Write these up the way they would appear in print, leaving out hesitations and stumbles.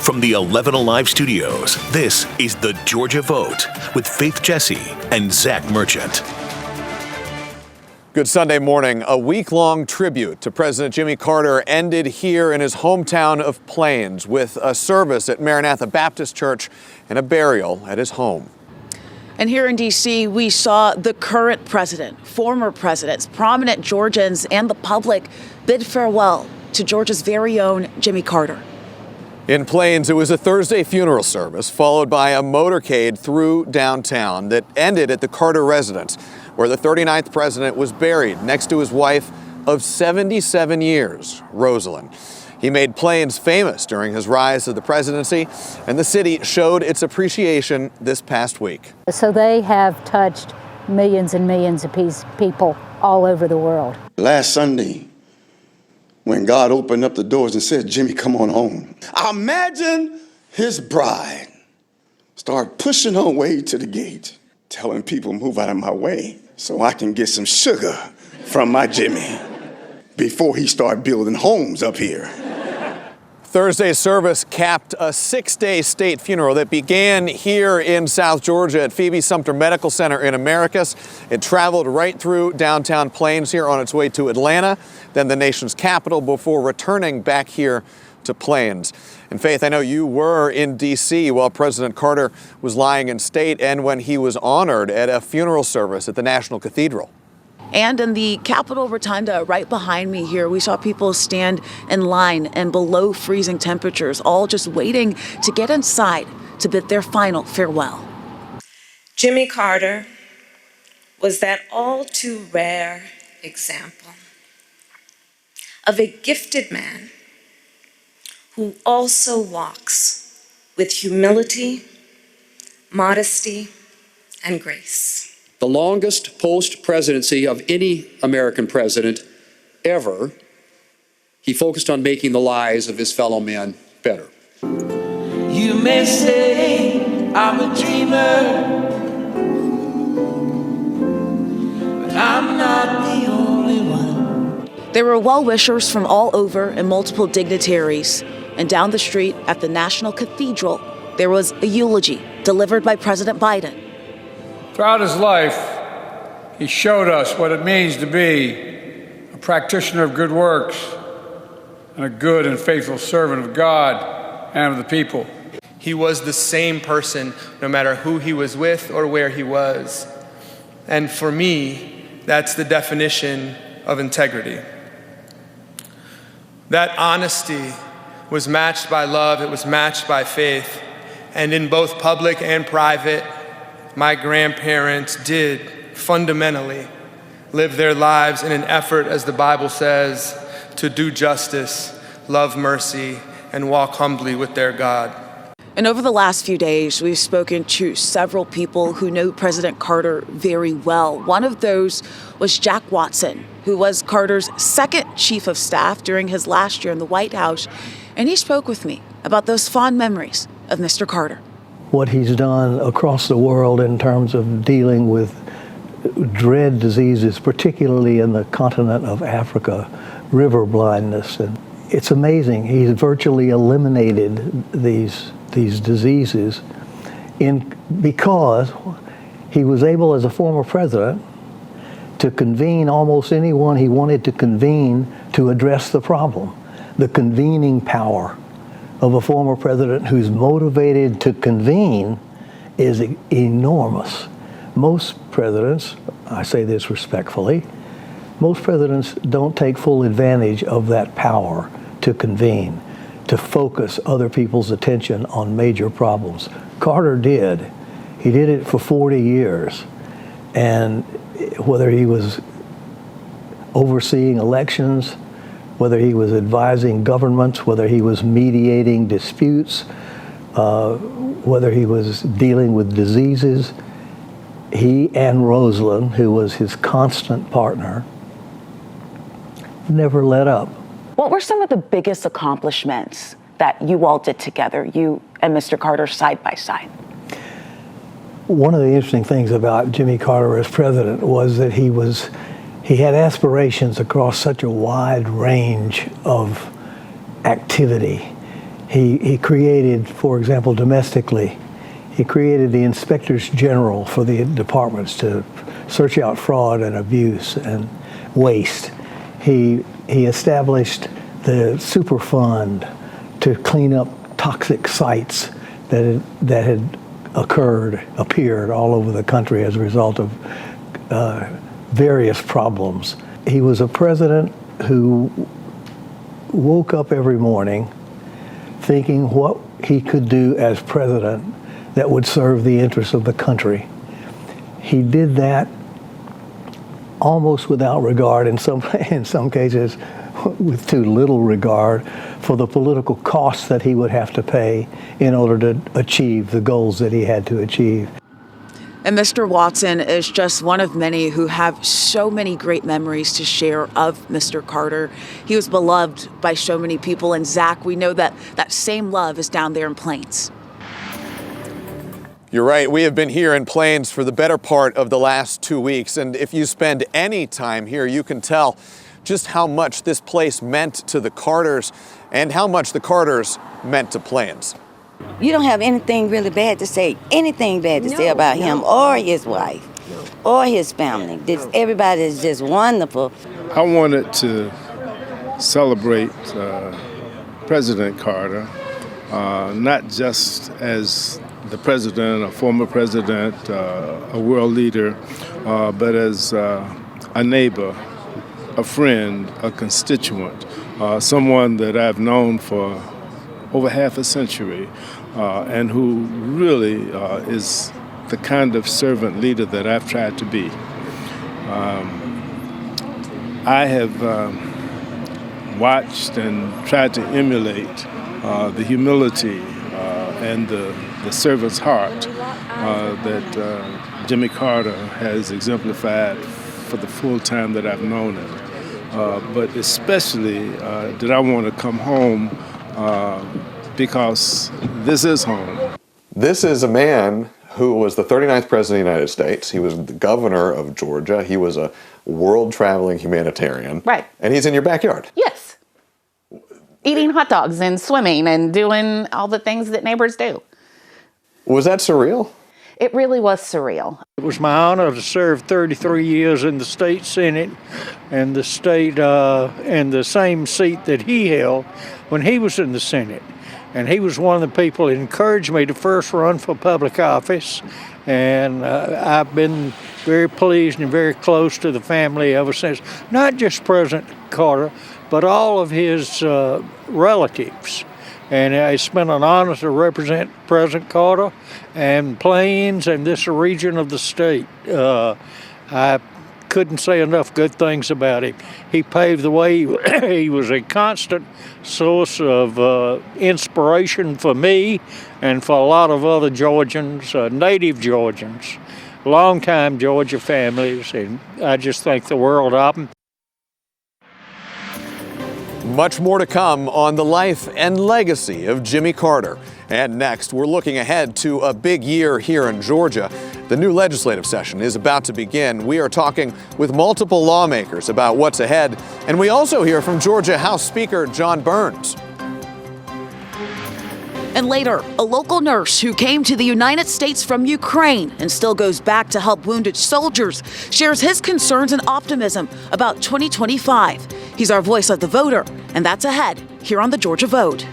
From the 11 Alive studios, this is The Georgia Vote with Faith Jesse and Zach Merchant. Good Sunday morning. A week-long tribute to President Jimmy Carter ended here in his hometown of Plains with a service at Maranatha Baptist Church and a burial at his home. And here in D.C., we saw the current president, former presidents, prominent Georgians, and the public bid farewell to Georgia's very own Jimmy Carter. In Plains, it was a Thursday funeral service followed by a motorcade through downtown that ended at the Carter residence, where the 39th president was buried next to his wife of 77 years, Rosalind. He made Plains famous during his rise to the presidency, and the city showed its appreciation this past week. So they have touched millions and millions of people all over the world. Last Sunday, when God opened up the doors and said, Jimmy, come on home, I imagine his bride start pushing her way to the gate, telling people, move out of my way so I can get some sugar from my Jimmy before he start building homes up here. Thursday's service capped a 6-day state funeral that began here in South Georgia at Phoebe Sumter Medical Center in Americus. It traveled right through downtown Plains here on its way to Atlanta, then the nation's capital, before returning back here to Plains. And Faith, I know you were in D.C. while President Carter was lying in state and when he was honored at a funeral service at the National Cathedral. And in the Capitol Rotunda right behind me here, we saw people stand in line and below freezing temperatures, all just waiting to get inside to bid their final farewell. Jimmy Carter was that all too rare example of a gifted man who also walks with humility, modesty, and grace. The longest post-presidency of any American president ever, he focused on making the lives of his fellow men better. You may say I'm a dreamer, but I'm not the only one. There were well-wishers from all over and multiple dignitaries. And down the street at the National Cathedral, there was a eulogy delivered by President Biden. Throughout his life, he showed us what it means to be a practitioner of good works and a good and faithful servant of God and of the people. He was the same person no matter who he was with or where he was. And for me, that's the definition of integrity. That honesty was matched by love, it was matched by faith, and in both public and private, my grandparents did fundamentally live their lives in an effort, as the Bible says, to do justice, love mercy, and walk humbly with their God. And over the last few days, we've spoken to several people who know President Carter very well. One of those was Jack Watson, who was Carter's second chief of staff during his last year in the White House. And he spoke with me about those fond memories of Mr. Carter. What he's done across the world in terms of dealing with dread diseases, particularly in the continent of Africa, river blindness. And it's amazing. He's virtually eliminated these diseases because he was able, as a former president, to convene almost anyone he wanted to convene to address the problem. The convening power of a former president who's motivated to convene is enormous. Most presidents, I say this respectfully, most presidents don't take full advantage of that power to convene, to focus other people's attention on major problems. Carter did. He did it for 40 years. And whether he was overseeing elections, whether he was advising governments, whether he was mediating disputes, whether he was dealing with diseases, he and Rosalind, who was his constant partner, never let up. What were some of the biggest accomplishments that you all did together, you and Mr. Carter side by side? One of the interesting things about Jimmy Carter as president was that he had aspirations across such a wide range of activity. He created, for example, domestically, he created the inspectors general for the departments to search out fraud and abuse and waste. He established the Superfund to clean up toxic sites that had appeared all over the country as a result of various problems. He was a president who woke up every morning thinking what he could do as president that would serve the interests of the country. He did that almost without regard, in some cases with too little regard for the political costs that he would have to pay in order to achieve the goals that he had to achieve. And Mr. Watson is just one of many who have so many great memories to share of Mr. Carter. He was beloved by so many people. And Zach, we know that that same love is down there in Plains. You're right. We have been here in Plains for the better part of the last 2 weeks. And if you spend any time here, you can tell just how much this place meant to the Carters and how much the Carters meant to Plains. You don't have anything really bad to say, say about him or his wife or his family. Everybody is just wonderful. I wanted to celebrate President Carter, not just as the president, a former president, a world leader, but as a neighbor, a friend, a constituent, someone that I've known for over half a century, and who really is the kind of servant leader that I've tried to be. I have watched and tried to emulate the humility and the servant's heart that Jimmy Carter has exemplified for the full time that I've known him. But especially did I want to come home because this is home. This is a man who was the 39th president of the United States. He was the governor of Georgia. He was a world-traveling humanitarian. Right. And he's in your backyard. Yes. Eating hot dogs and swimming and doing all the things that neighbors do. Was that surreal? It really was surreal. It was my honor to serve 33 years in the state Senate and the state and the same seat that he held when he was in the Senate. And he was one of the people that encouraged me to first run for public office. And I've been very pleased and very close to the family ever since. Not just President Carter, but all of his relatives. And it's been an honor to represent President Carter and Plains and this region of the state. I couldn't say enough good things about him. He paved the way. He was a constant source of inspiration for me and for a lot of other Georgians, native Georgians, longtime Georgia families, and I just think the world of them. Much more to come on the life and legacy of Jimmy Carter. And next, we're looking ahead to a big year here in Georgia. The new legislative session is about to begin. We are talking with multiple lawmakers about what's ahead. And we also hear from Georgia House Speaker John Burns. And later, a local nurse who came to the United States from Ukraine and still goes back to help wounded soldiers shares his concerns and optimism about 2025. He's our voice of the voter, and that's ahead here on the Georgia Vote.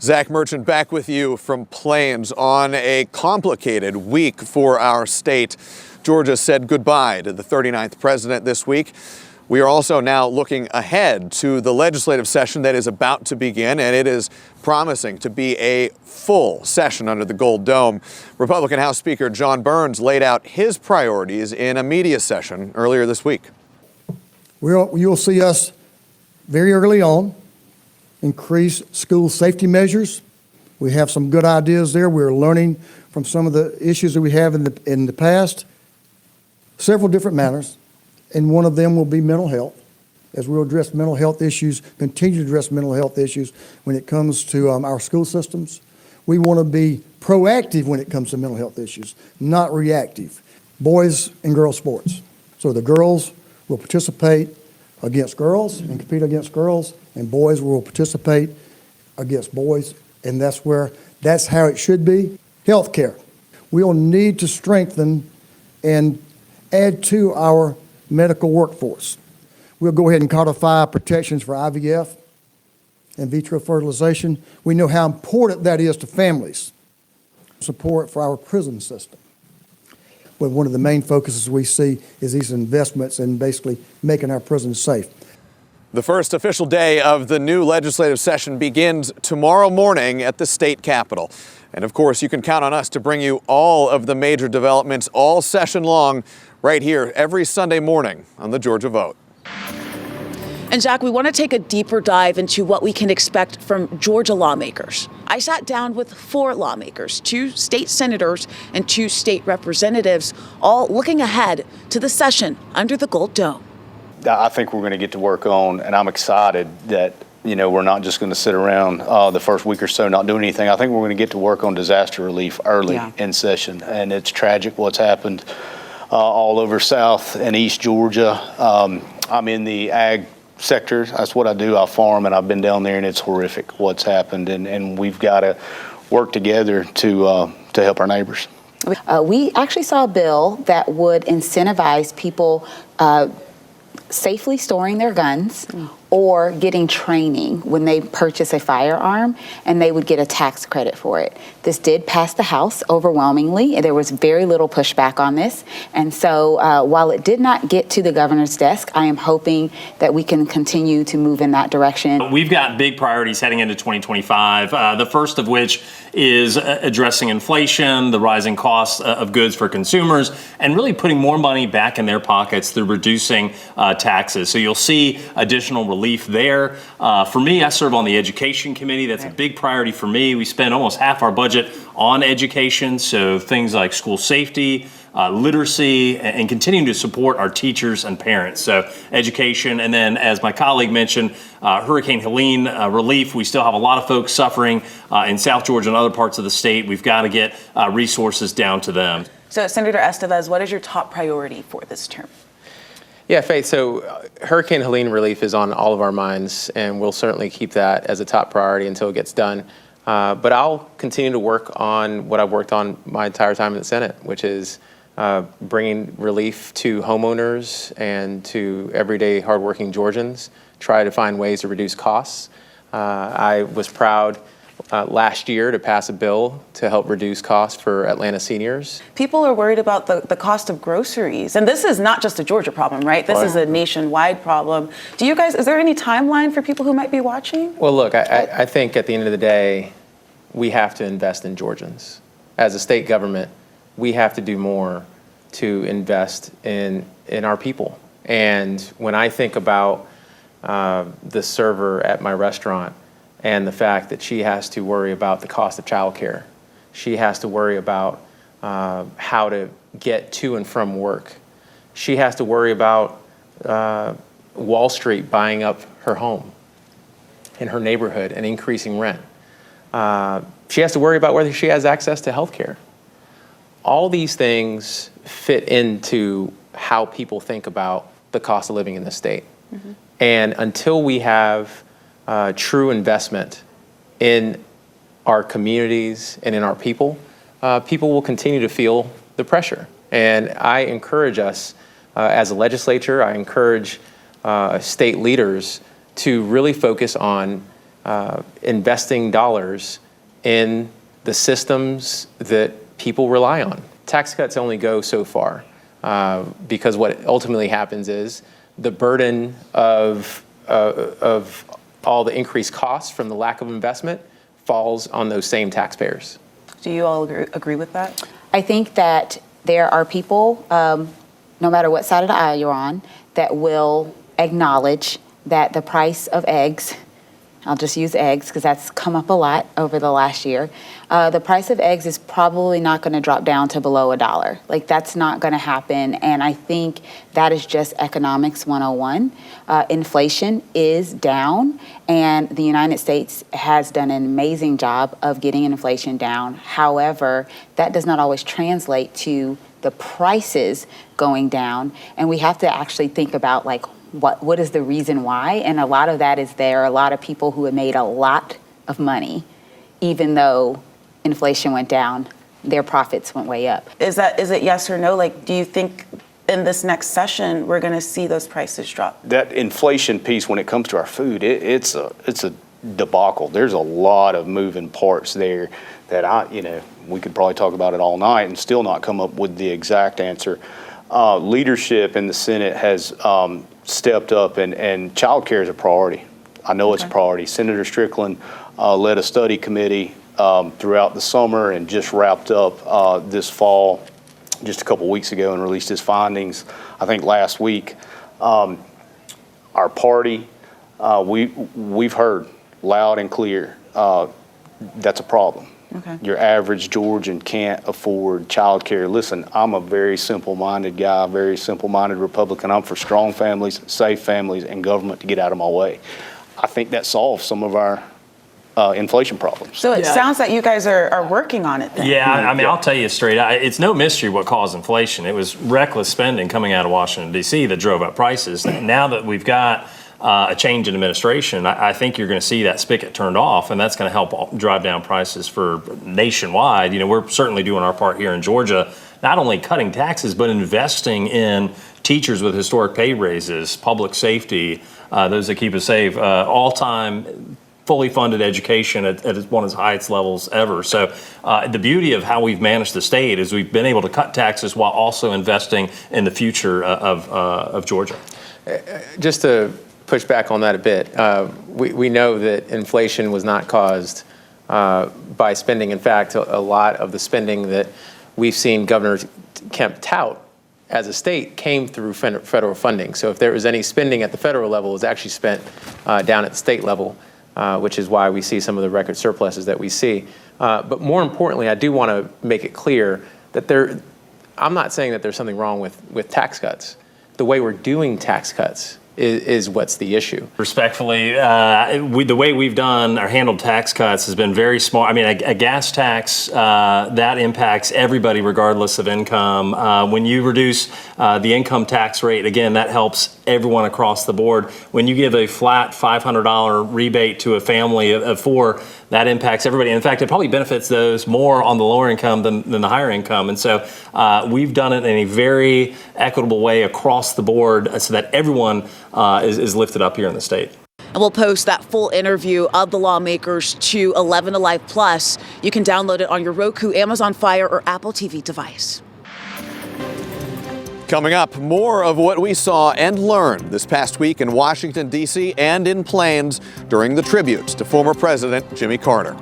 Zach Merchant back with you from Plains on a complicated week for our state. Georgia said goodbye to the 39th president this week. We are also now looking ahead to the legislative session that is about to begin, and it is promising to be a full session under the Gold Dome. Republican House Speaker John Burns laid out his priorities in a media session earlier this week. You'll see us very early on increase school safety measures. We have some good ideas there. We're learning from some of the issues that we have in the past, several different matters. And one of them will be mental health, as we'll address mental health issues, continue to address mental health issues when it comes to our school systems. We want to be proactive when it comes to mental health issues, not reactive. Boys and girls sports. So the girls will participate against girls and compete against girls, and boys will participate against boys, and that's how it should be. Healthcare. We'll need to strengthen and add to our medical workforce. We'll go ahead and codify protections for IVF and vitro fertilization. We know how important that is to families. Support for our prison system. But one of the main focuses we see is these investments in basically making our prisons safe. The first official day of the new legislative session begins tomorrow morning at the state capitol. And of course, you can count on us to bring you all of the major developments all session long right here every Sunday morning on the Georgia Vote. And Jack, we want to take a deeper dive into what we can expect from Georgia lawmakers. I sat down with 4 lawmakers, 2 state senators and 2 state representatives, all looking ahead to the session under the Gold Dome. I think we're going to get to work on, and I'm excited that, we're not just going to sit around the first week or so not doing anything. I think we're going to get to work on disaster relief early in session, and it's tragic what's happened all over South and East Georgia. I'm in the ag sector. That's what I do. I farm, and I've been down there, and it's horrific what's happened, and we've got to work together to help our neighbors. We actually saw a bill that would incentivize people safely storing their guns or getting training when they purchase a firearm, and they would get a tax credit for it. This did pass the House overwhelmingly. There was very little pushback on this. And so while it did not get to the governor's desk, I am hoping that we can continue to move in that direction. We've got big priorities heading into 2025, the first of which is addressing inflation, the rising costs of goods for consumers, and really putting more money back in their pockets through reducing taxes. So you'll see additional relief there. For me, I serve on the Education Committee. That's a big priority for me. We spend almost half our budget on education, so things like school safety, literacy, and continuing to support our teachers and parents. So education, and then as my colleague mentioned, Hurricane Helene relief. We still have a lot of folks suffering in South Georgia and other parts of the state. We've got to get resources down to them. So Senator Estevez, what is your top priority for this term? Yeah, Faith, so Hurricane Helene relief is on all of our minds, and we'll certainly keep that as a top priority until it gets done. But I'll continue to work on what I've worked on my entire time in the Senate, which is bringing relief to homeowners and to everyday hardworking Georgians, try to find ways to reduce costs. I was proud last year to pass a bill to help reduce costs for Atlanta seniors. People are worried about the cost of groceries. And this is not just a Georgia problem, right? This is a nationwide problem. Is there any timeline for people who might be watching? Well, look, I think at the end of the day, we have to invest in Georgians. As a state government, we have to do more to invest in our people. And when I think about the server at my restaurant and the fact that she has to worry about the cost of childcare, she has to worry about how to get to and from work, she has to worry about Wall Street buying up her home in her neighborhood and increasing rent. She has to worry about whether she has access to health care. All these things fit into how people think about the cost of living in the state. Mm-hmm. And until we have true investment in our communities and in our people, people will continue to feel the pressure. And I encourage us as a legislature, I encourage state leaders to really focus on investing dollars in the systems that people rely on. Tax cuts only go so far because what ultimately happens is the burden of all the increased costs from the lack of investment falls on those same taxpayers. Do you all agree with that? I think that there are people, no matter what side of the aisle you're on, that will acknowledge that the price of eggs, I'll just use eggs because that's come up a lot over the last year. The price of eggs is probably not going to drop down to below $1. Like, that's not going to happen. And I think that is just economics 101. Inflation is down, and the United States has done an amazing job of getting inflation down. However, that does not always translate to the prices going down. And we have to actually think about, like, what is the reason why? And a lot of that is there are a lot of people who have made a lot of money, even though inflation went down, their profits went way up. Is it yes or no? Like, do you think in this next session we're going to see those prices drop? That inflation piece, when it comes to our food, it's a debacle. There's a lot of moving parts there that we could probably talk about it all night and still not come up with the exact answer. Leadership in the Senate has stepped up, and child care is a priority. I know it's a priority. Senator Strickland led a study committee throughout the summer and just wrapped up this fall, just a couple weeks ago, and released his findings, I think last week. Our party, we've heard loud and clear, that's a problem. Okay. Your average Georgian can't afford child care. Listen, I'm a very simple-minded guy, very simple-minded Republican. I'm for strong families, safe families, and government to get out of my way. I think that solves some of our inflation problems. So it sounds like you guys are working on it then. Yeah, I mean, I'll tell you straight, it's no mystery what caused inflation. It was reckless spending coming out of Washington, D.C. that drove up prices. Now that we've got a change in administration, I think you're going to see that spigot turned off, and that's going to help drive down prices for nationwide. We're certainly doing our part here in Georgia, not only cutting taxes, but investing in teachers with historic pay raises, public safety, those that keep us safe, all-time fully funded education at one of its highest levels ever. So the beauty of how we've managed the state is we've been able to cut taxes while also investing in the future of Georgia. Just to push back on that a bit, we know that inflation was not caused by spending. In fact, a lot of the spending that we've seen Governor Kemp tout as a state came through federal funding. So if there was any spending at the federal level, it was actually spent down at the state level, which is why we see some of the record surpluses that we see. But more importantly, I do want to make it clear that I'm not saying that there's something wrong with tax cuts. The way we're doing tax cuts is what's the issue. Respectfully, the way we've done or handled tax cuts has been very smart. I mean, a gas tax, that impacts everybody regardless of income. When you reduce the income tax rate, again, that helps everyone across the board. When you give a flat $500 rebate to a family of four, that impacts everybody. In fact, it probably benefits those more on the lower income than the higher income. And so we've done it in a very equitable way across the board so that everyone is lifted up here in the state. And we'll post that full interview of the lawmakers to 11 Alive Plus. You can download it on your Roku, Amazon Fire, or Apple TV device. Coming up, more of what we saw and learned this past week in Washington, D.C. and in Plains during the tributes to former President Jimmy Carter.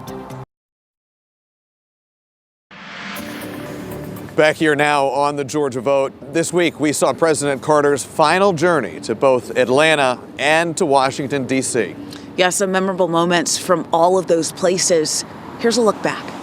Back here now on the Georgia Vote. This week, we saw President Carter's final journey to both Atlanta and to Washington, D.C. Yeah, some memorable moments from all of those places. Here's a look back.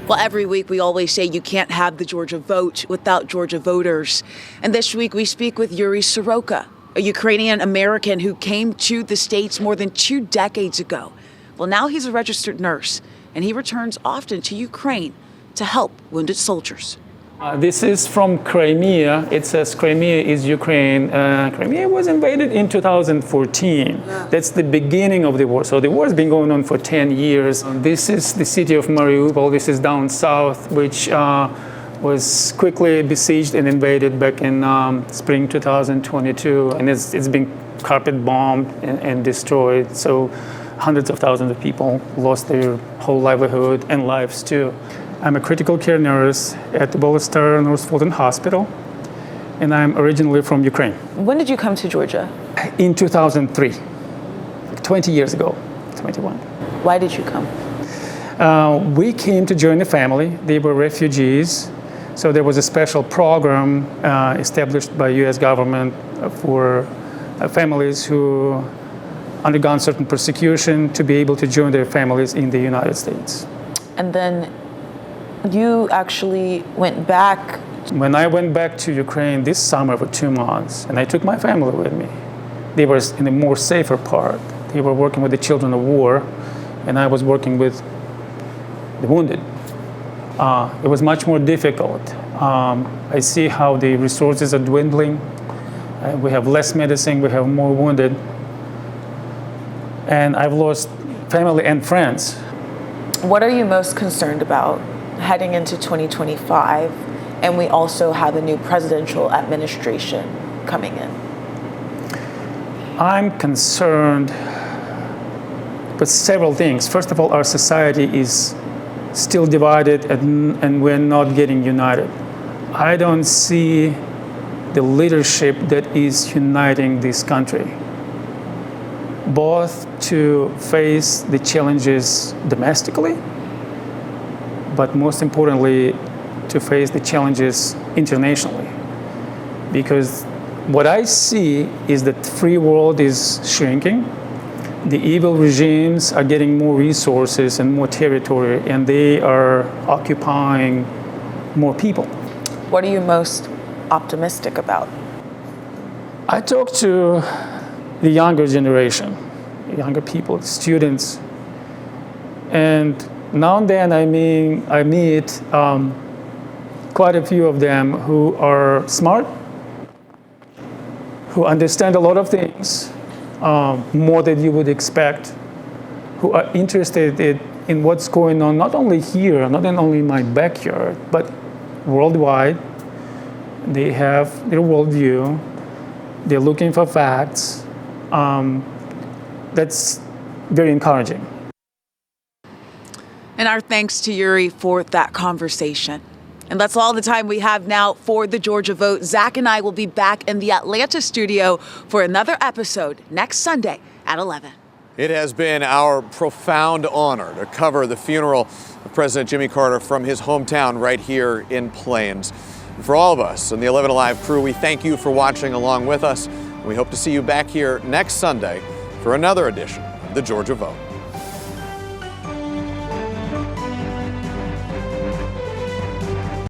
Well, every week we always say you can't have the Georgia vote without Georgia voters. And this week we speak with Yuri Soroka, a Ukrainian American who came to the States more than 2 decades ago. Well, now he's a registered nurse, and he returns often to Ukraine to help wounded soldiers. This is from Crimea. It says Crimea is Ukraine. Crimea was invaded in 2014. That's the beginning of the war. So the war has been going on for 10 years. This is the city of Mariupol. This is down south, which was quickly besieged and invaded back in spring 2022. And it's been carpet bombed and destroyed. So hundreds of thousands of people lost their whole livelihood and lives too. I'm a critical care nurse at the Bolestar North Fulton Hospital, and I'm originally from Ukraine. When did you come to Georgia? In 2003, 20 years ago, 21. Why did you come? We came to join the family. They were refugees. So there was a special program established by U.S. government for families who undergone certain persecution to be able to join their families in the United States. And then you actually went back. When I went back to Ukraine this summer for 2 months, and I took my family with me, they were in the more safer part. They were working with the children of war, and I was working with the wounded. It was much more difficult. I see how the resources are dwindling. We have less medicine, we have more wounded. And I've lost family and friends. What are you most concerned about heading into 2025? And we also have a new presidential administration coming in. I'm concerned with several things. First of all, our society is still divided and we're not getting united. I don't see the leadership that is uniting this country, both to face the challenges domestically, but most importantly, to face the challenges internationally. Because what I see is that the free world is shrinking. The evil regimes are getting more resources and more territory, and they are occupying more people. What are you most optimistic about? I talk to the younger generation, younger people, students, and now and then I meet quite a few of them who are smart, who understand a lot of things, more than you would expect, who are interested in what's going on, not only here, not only in my backyard, but worldwide. They have their worldview. They're looking for facts. That's very encouraging. And our thanks to Yuri for that conversation. And that's all the time we have now for the Georgia Vote. Zach and I will be back in the Atlanta studio for another episode next Sunday at 11. It has been our profound honor to cover the funeral of President Jimmy Carter from his hometown right here in Plains. And for all of us in the 11 Alive crew, we thank you for watching along with us. We hope to see you back here next Sunday for another edition of the Georgia Vote.